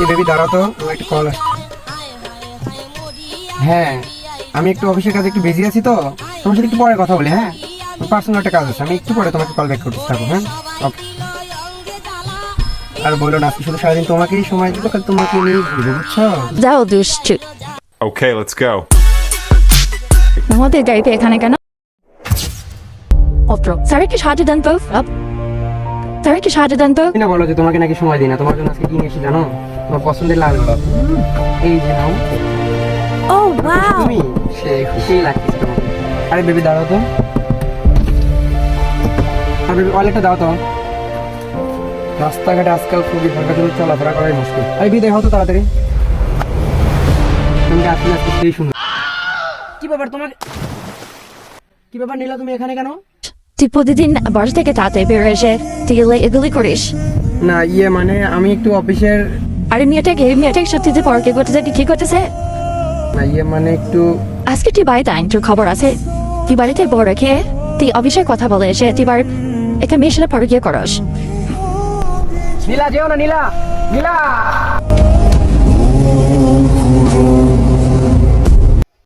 Baby দাঁড়াও তো, আমার একটু কল আসছে। হ্যাঁ আমি একটু অফিসের কাজে একটু বিজি আছি, তো তোমার সাথে একটু পরে কথা বলি। হ্যাঁ পার্সোনাল একটা কাজ আছে, আমি একটু পরে তোমাকে কল ব্যাক করতে থাকবো। হ্যাঁ ওকে। আর বললো না, আজকে শুধু সারাদিন তোমাকেই সময় দিবো, কাল তোমাকে নিয়ে ঘুরবো, বুঝছো? যাও দুষ্টু। Okay, let's go. আমাদের গাড়িতে এখানে কেন? অপ্র স্যার কি সাহায্য দেন তো? স্যার কি সাহায্য দেন তো? তুমি না বলো যে তোমাকে নাকি সময় দিই না, তোমার জন্য আজকে কি নিয়ে এসেছি জানো? তোমার পছন্দের লাল গোলাপ। এই যে নাও। ও ওয়াও, তুমি সেই লাগতেছে তোমাকে। আরে বেবি দাঁড়াও তো। আর বেবি ওয়ালেটটা দাও তো। রাস্তাঘাটে আজকাল খুবই ফাঁকা, জন্য চলাফেরা করাই মুশকিল। আরে বেবি দেখো তো তাড়াতাড়ি। তুমি আজকে আজকে সেই সুন্দর। কি ব্যাপার তোমার? কি ব্যাপার নীলা, তুমি এখানে কেন? তুই প্রতিদিন বাসা থেকে তাড়াতাড়ি বের এসে তুই এগুলি করিস? না মানে আমি একটু অফিসের। আরে মেয়েটাকে সত্যি যে পরকে করতেছে কি করতেছে? না মানে একটু। আজকে তুই বাড়িতে আইন, তোর খবর আছে? তুই বাড়িতে বড় রেখে তুই অফিসের কথা বলে এসে তুই বার একটা মেয়ের সাথে পরে গিয়ে করস। নীলা যেও না, নীলা নীলা।